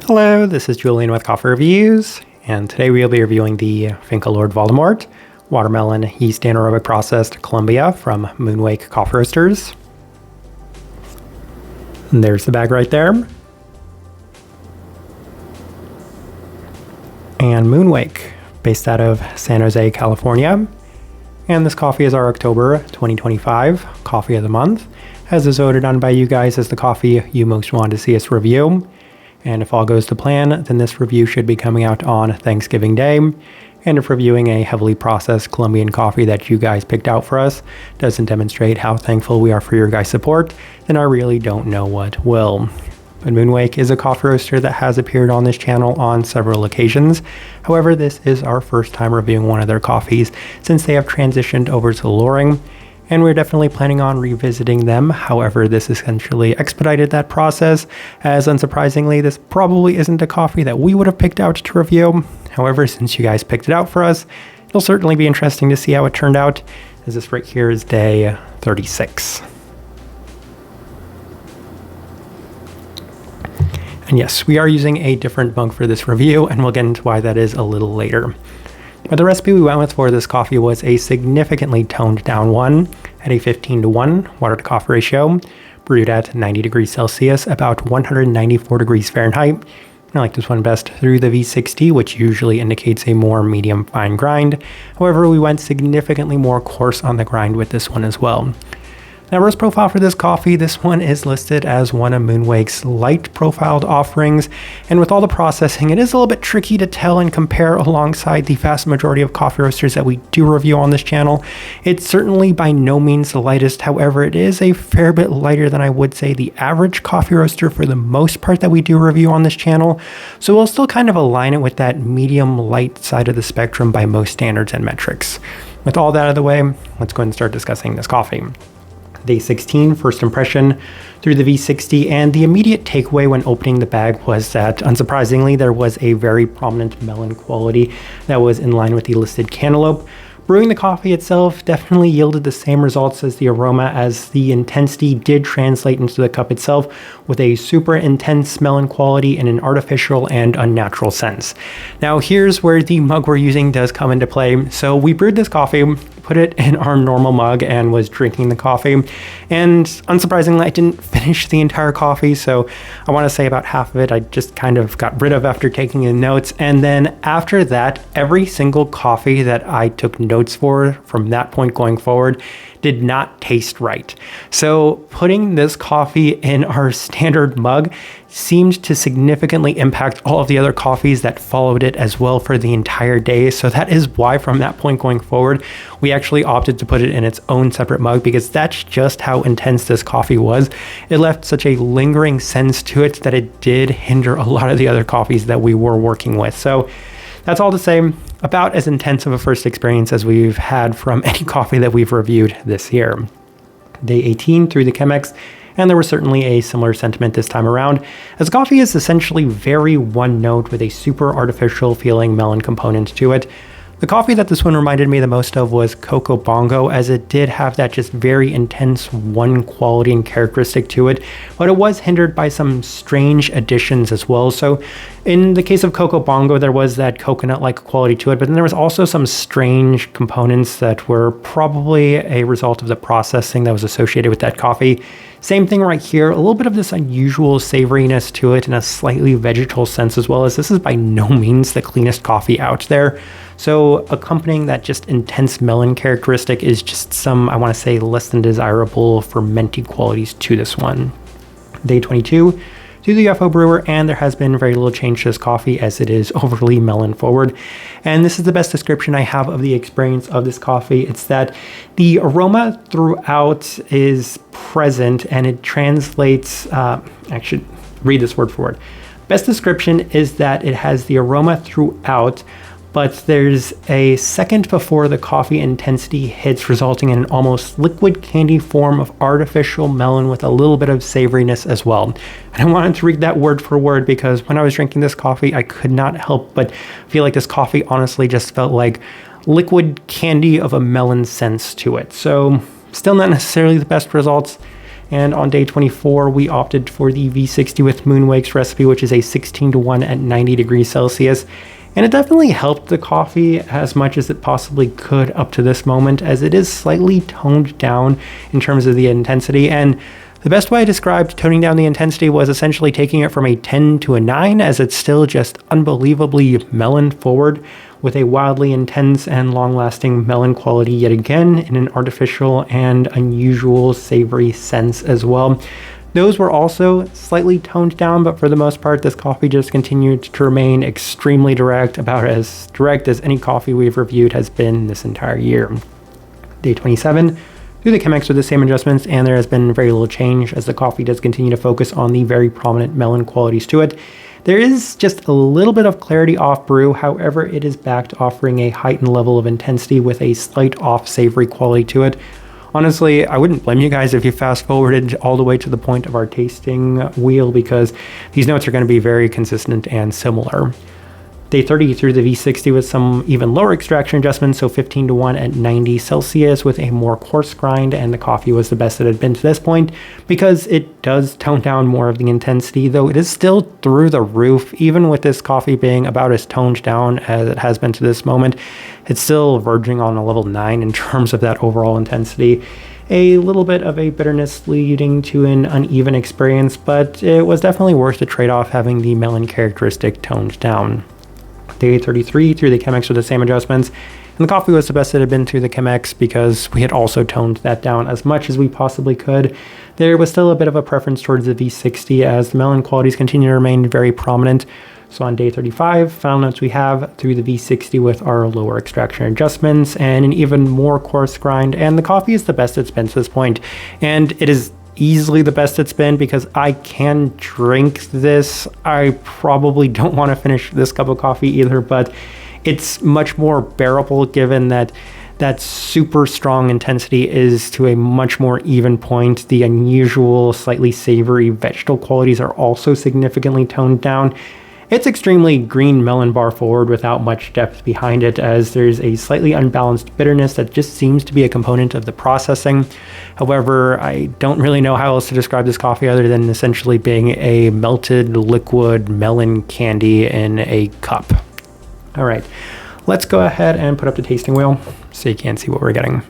Hello, this is Julian with Coffee Reviews, and today we'll be reviewing the Finca Lord Voldemort Watermelon Yeast Anaerobic Processed Colombia from Moonwake Coffee Roasters. And there's the bag right there. And Moonwake, based out of San Jose, California. And this coffee is our October 2025 Coffee of the Month, as is voted on by you guys as the coffee you most want to see us review. And if all goes to plan, then this review should be coming out on Thanksgiving Day. And if reviewing a heavily processed Colombian coffee that you guys picked out for us doesn't demonstrate how thankful we are for your guys' support, then I really don't know what will. But Moonwake is a coffee roaster that has appeared on this channel on several occasions. However, this is our first time reviewing one of their coffees since they have transitioned over to Loring. And we're definitely planning on revisiting them. However, this essentially expedited that process, as unsurprisingly, this probably isn't a coffee that we would have picked out to review. However, since you guys picked it out for us, it'll certainly be interesting to see how it turned out, as this right here is day 36. And yes, we are using a different mug for this review, and we'll get into why that is a little later. But the recipe we went with for this coffee was a significantly toned down one at a 15:1 water to coffee ratio, brewed at 90 degrees Celsius, about 194 degrees Fahrenheit. I like this one best through the V60, which usually indicates a more medium fine grind. However, we went significantly more coarse on the grind with this one as well. Now, roast profile for this coffee, this one is listed as one of Moonwake's light profiled offerings, and with all the processing, it is a little bit tricky to tell and compare alongside the vast majority of coffee roasters that we do review on this channel. It's certainly by no means the lightest, however, it is a fair bit lighter than I would say the average coffee roaster for the most part that we do review on this channel, so we'll still kind of align it with that medium light side of the spectrum by most standards and metrics. With all that out of the way, let's go ahead and start discussing this coffee. Day 16, first impression through the V60, and the immediate takeaway when opening the bag was that, unsurprisingly, there was a very prominent melon quality that was in line with the listed cantaloupe. Brewing the coffee itself definitely yielded the same results as the aroma, as the intensity did translate into the cup itself with a super intense melon quality in an artificial and unnatural sense. Now here's where the mug we're using does come into play. So we brewed this coffee, put it in our normal mug, and was drinking the coffee. And unsurprisingly, I didn't finish the entire coffee, so I want to say about half of it I just kind of got rid of after taking the notes. And then after that, every single coffee that I took notes for from that point going forward did not taste right. So putting this coffee in our standard mug seemed to significantly impact all of the other coffees that followed it as well for the entire day. So that is why from that point going forward, we actually opted to put it in its own separate mug, because that's just how intense this coffee was. It left such a lingering sense to it that it did hinder a lot of the other coffees that we were working with. So that's all to say, about as intense of a first experience as we've had from any coffee that we've reviewed this year. Day 18 through the Chemex, and there was certainly a similar sentiment this time around, as coffee is essentially very one note with a super artificial feeling melon component to it. The coffee that this one reminded me the most of was Coco Bongo, as it did have that just very intense one quality and characteristic to it, but it was hindered by some strange additions as well. So in the case of Coco Bongo, there was that coconut-like quality to it, but then there was also some strange components that were probably a result of the processing that was associated with that coffee. Same thing right here, a little bit of this unusual savoriness to it in a slightly vegetal sense, as well as this is by no means the cleanest coffee out there. So accompanying that just intense melon characteristic is just some, I want to say, less than desirable fermenting qualities to this one. Day 22 to the UFO brewer, and there has been very little change to this coffee as it is overly melon forward. And this is the best description I have of the experience of this coffee. It's that the aroma throughout is present, and it translates, I should read this word for word. Best description is that it has the aroma throughout, but there's a second before the coffee intensity hits, resulting in an almost liquid candy form of artificial melon with a little bit of savoriness as well. And I wanted to read that word for word because when I was drinking this coffee, I could not help but feel like this coffee honestly just felt like liquid candy of a melon sense to it. So still not necessarily the best results. And on day 24, we opted for the V60 with Moonwake's recipe, which is a 16-to-1 at 90 degrees Celsius. And it definitely helped the coffee as much as it possibly could up to this moment, as it is slightly toned down in terms of the intensity. And the best way I described toning down the intensity was essentially taking it from a 10 to a 9, as it's still just unbelievably melon forward, with a wildly intense and long-lasting melon quality yet again in an artificial and unusual savory sense as well. Those were also slightly toned down, but for the most part, this coffee just continued to remain extremely direct, about as direct as any coffee we've reviewed has been this entire year. Day 27, through the Chemex with the same adjustments, and there has been very little change as the coffee does continue to focus on the very prominent melon qualities to it. There is just a little bit of clarity off brew, however, it is back to offering a heightened level of intensity with a slight off savory quality to it. Honestly, I wouldn't blame you guys if you fast forwarded all the way to the point of our tasting wheel, because these notes are going to be very consistent and similar. Day 30 through the V60 with some even lower extraction adjustments, so 15-to-1 at 90 Celsius with a more coarse grind, and the coffee was the best it had been to this point because it does tone down more of the intensity, though it is still through the roof. Even with this coffee being about as toned down as it has been to this moment, it's still verging on a level 9 in terms of that overall intensity. A little bit of a bitterness leading to an uneven experience, but it was definitely worth the trade-off having the melon characteristic toned down. Day 33 through the Chemex with the same adjustments, and the coffee was the best it had been through the Chemex because we had also toned that down as much as we possibly could. There was still a bit of a preference towards the V60 as the melon qualities continue to remain very prominent. So on day 35, final notes we have through the V60 with our lower extraction adjustments and an even more coarse grind, and the coffee is the best it's been to this point, and it is easily the best it's been because I can drink this. I probably don't want to finish this cup of coffee either, but it's much more bearable given that that super strong intensity is to a much more even point. The unusual, slightly savory vegetal qualities are also significantly toned down. It's extremely green melon bar forward without much depth behind it, as there's a slightly unbalanced bitterness that just seems to be a component of the processing. However, I don't really know how else to describe this coffee other than essentially being a melted liquid melon candy in a cup. All right, let's go ahead and put up the tasting wheel so you can see what we're getting.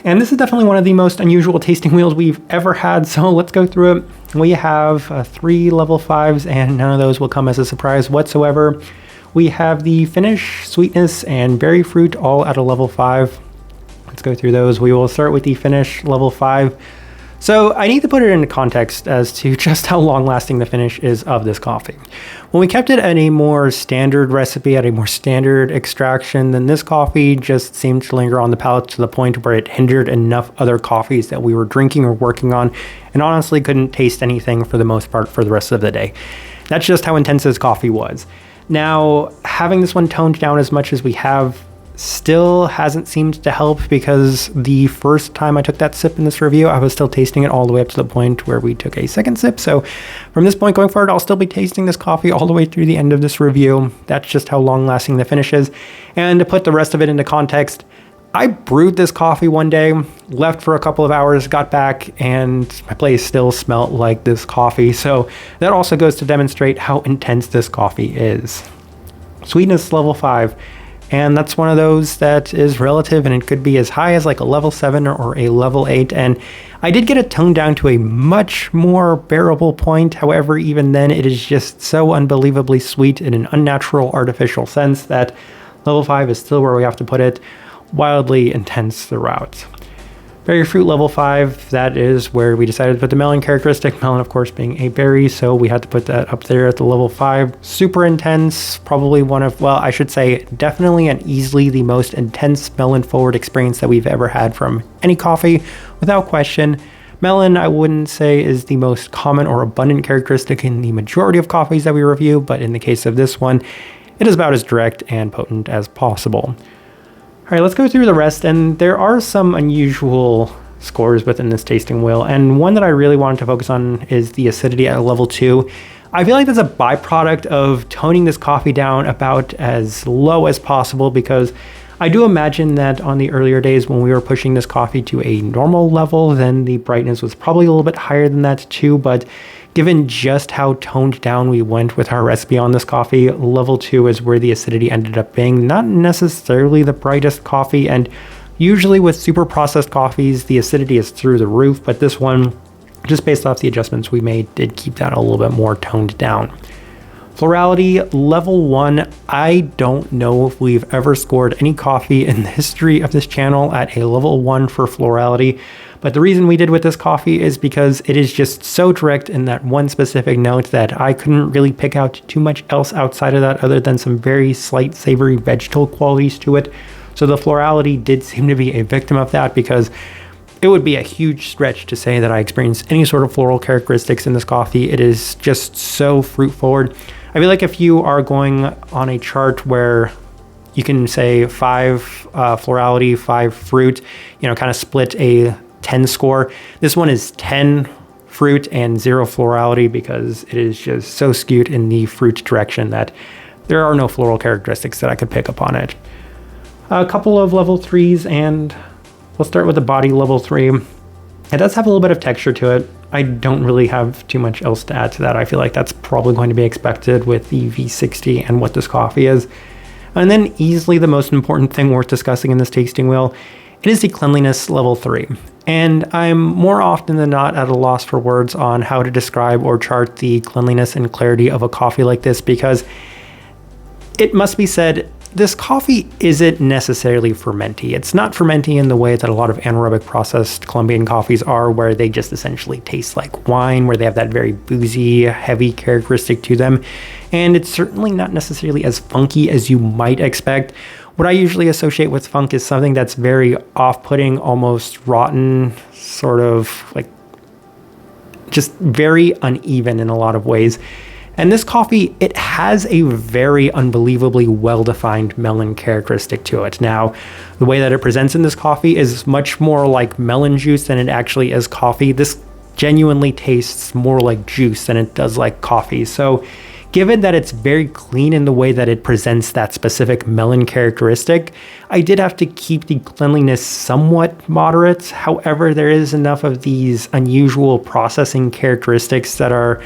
And this is definitely one of the most unusual tasting wheels we've ever had, so let's go through it. We have 3 level 5s, and none of those will come as a surprise whatsoever. We have the finish, sweetness, and berry fruit all at a level 5. Let's go through those. We will start with the finish, level 5. So I need to put it into context as to just how long-lasting the finish is of this coffee. When we kept it at a more standard recipe, at a more standard extraction, then this coffee just seemed to linger on the palate to the point where it hindered enough other coffees that we were drinking or working on, and honestly couldn't taste anything for the most part for the rest of the day. That's just how intense this coffee was. Now, having this one toned down as much as we have still hasn't seemed to help, because the first time I took that sip in this review, I was still tasting it all the way up to the point where we took a second sip. So from this point going forward, I'll still be tasting this coffee all the way through the end of this review. That's just how long lasting the finish is. And to put the rest of it into context, I brewed this coffee one day, left for a couple of hours, got back, and my place still smelled like this coffee. So that also goes to demonstrate how intense this coffee is. Sweetness level 5. And that's one of those that is relative, and it could be as high as like a level 7 or a level 8. And I did get it toned down to a much more bearable point. However, even then, it is just so unbelievably sweet in an unnatural, artificial sense that level 5 is still where we have to put it. Wildly intense throughout. Berry fruit level 5, that is where we decided to put the melon characteristic. Melon, of course, being a berry, so we had to put that up there at the level 5. Super intense, probably one of, well, I should say definitely and easily the most intense melon forward experience that we've ever had from any coffee, without question. Melon, I wouldn't say is the most common or abundant characteristic in the majority of coffees that we review, but in the case of this one, it is about as direct and potent as possible. All right, let's go through the rest, and there are some unusual scores within this tasting wheel, and one that I really wanted to focus on is the acidity at level 2. I feel like that's a byproduct of toning this coffee down about as low as possible, because I do imagine that on the earlier days when we were pushing this coffee to a normal level, then the brightness was probably a little bit higher than that too, but given just how toned down we went with our recipe on this coffee, level 2 is where the acidity ended up being. Not necessarily the brightest coffee, and usually with super processed coffees, the acidity is through the roof, but this one, just based off the adjustments we made, did keep that a little bit more toned down. Florality, level 1, I don't know if we've ever scored any coffee in the history of this channel at a level 1 for florality, but the reason we did with this coffee is because it is just so direct in that one specific note that I couldn't really pick out too much else outside of that other than some very slight savory vegetal qualities to it. So the florality did seem to be a victim of that, because it would be a huge stretch to say that I experienced any sort of floral characteristics in this coffee. It is just so fruit forward. I feel like if you are going on a chart where you can say 5 florality, 5 fruit, kind of split a 10 score, this one is 10 fruit and 0 florality, because it is just so skewed in the fruit direction that there are no floral characteristics that I could pick up on it. A couple of level 3s, and we'll start with the body level 3. It does have a little bit of texture to it. I don't really have too much else to add to that. I feel like that's probably going to be expected with the V60 and what this coffee is. And then easily the most important thing worth discussing in this tasting wheel, it is the cleanliness level 3. And I'm more often than not at a loss for words on how to describe or chart the cleanliness and clarity of a coffee like this, because it must be said, this coffee isn't necessarily fermenty. It's not fermenty in the way that a lot of anaerobic processed Colombian coffees are, where they just essentially taste like wine, where they have that very boozy, heavy characteristic to them. And it's certainly not necessarily as funky as you might expect. What I usually associate with funk is something that's very off-putting, almost rotten, sort of like just very uneven in a lot of ways. And this coffee, it has a very unbelievably well-defined melon characteristic to it. Now, the way that it presents in this coffee is much more like melon juice than it actually is coffee. This genuinely tastes more like juice than it does like coffee. So given that it's very clean in the way that it presents that specific melon characteristic, I did have to keep the cleanliness somewhat moderate. However, there is enough of these unusual processing characteristics that are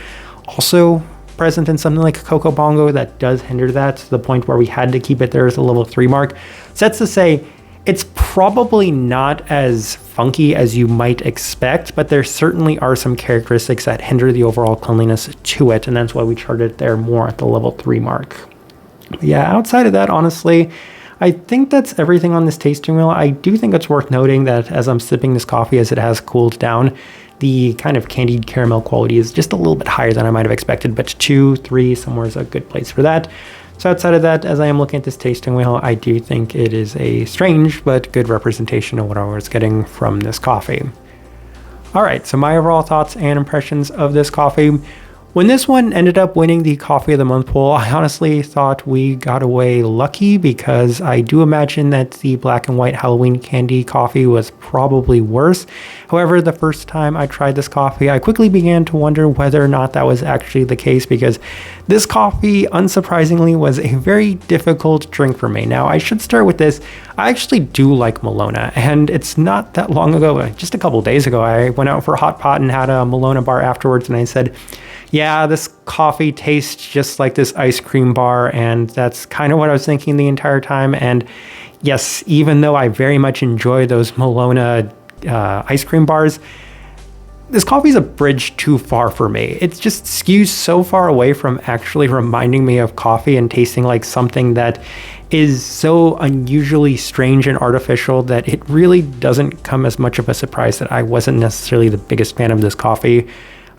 also present in something like Coco Bongo that does hinder that to the point where we had to keep it there as a level 3 mark. So that's to say, it's probably not as funky as you might expect, but there certainly are some characteristics that hinder the overall cleanliness to it, and that's why we charted it there more at the level 3 mark. But yeah, outside of that, honestly, I think that's everything on this tasting wheel. I do think it's worth noting that as I'm sipping this coffee, as it has cooled down, the kind of candied caramel quality is just a little bit higher than I might have expected, but 2, 3, somewhere is a good place for that. So outside of that, as I am looking at this tasting wheel, I do think it is a strange but good representation of what I was getting from this coffee. All right, so my overall thoughts and impressions of this coffee. When this one ended up winning the Coffee of the Month poll, I honestly thought we got away lucky, because I do imagine that the black and white Halloween candy coffee was probably worse. However, the first time I tried this coffee, I quickly began to wonder whether or not that was actually the case, because this coffee, unsurprisingly, was a very difficult drink for me. Now, I should start with this. I actually do like Malona, and it's not that long ago, just a couple days ago, I went out for a hot pot and had a Malona bar afterwards, and I said, yeah, this coffee tastes just like this ice cream bar, and that's kind of what I was thinking the entire time. And yes, even though I very much enjoy those Malona ice cream bars, this coffee is a bridge too far for me. It just skews so far away from actually reminding me of coffee and tasting like something that is so unusually strange and artificial that it really doesn't come as much of a surprise that I wasn't necessarily the biggest fan of this coffee.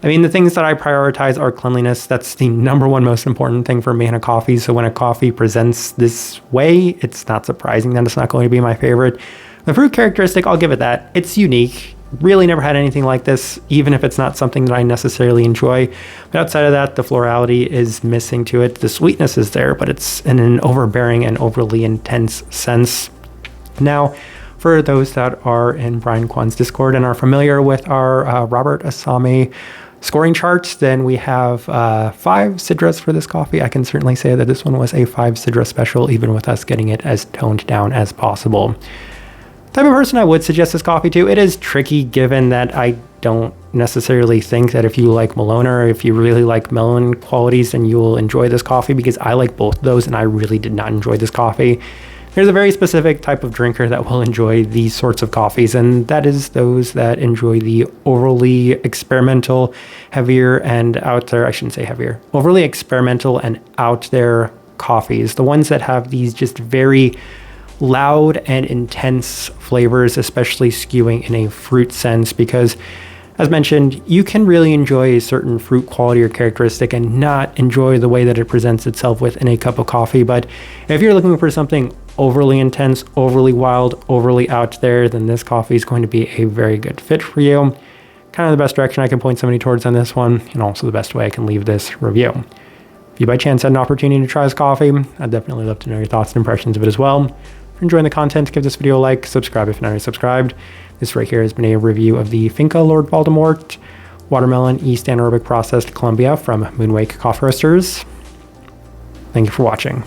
I mean, the things that I prioritize are cleanliness. That's the number one most important thing for me in a coffee. So when a coffee presents this way, it's not surprising that it's not going to be my favorite. The fruit characteristic, I'll give it that. It's unique. Really never had anything like this, even if it's not something that I necessarily enjoy. But outside of that, the florality is missing to it. The sweetness is there, but it's in an overbearing and overly intense sense. Now, for those that are in Brian Kwan's Discord and are familiar with our Robert Asami scoring charts, then we have 5 Sidras for this coffee. I can certainly say that this one was a 5 Sidra special, even with us getting it as toned down as possible. Type of person I would suggest this coffee to. It is tricky given that I don't necessarily think that if you like Malone or if you really like melon qualities, then you will enjoy this coffee, because I like both of those and I really did not enjoy this coffee. There's a very specific type of drinker that will enjoy these sorts of coffees, and that is those that enjoy the overly experimental, heavier and out there, I shouldn't say heavier, overly experimental and out there coffees. The ones that have these just very loud and intense flavors, especially skewing in a fruit sense, because as mentioned, you can really enjoy a certain fruit quality or characteristic and not enjoy the way that it presents itself within a cup of coffee. But if you're looking for something overly intense, overly wild, overly out there, then this coffee is going to be a very good fit for you. Kind of the best direction I can point somebody towards on this one, and also the best way I can leave this review. If you by chance had an opportunity to try this coffee, I'd definitely love to know your thoughts and impressions of it as well. If you're enjoying the content, give this video a like, subscribe if you're not already subscribed. This right here has been a review of the Finca Lord Voldemort Watermelon Yeast Anaerobic Processed Colombia from Moonwake Coffee Roasters. Thank you for watching.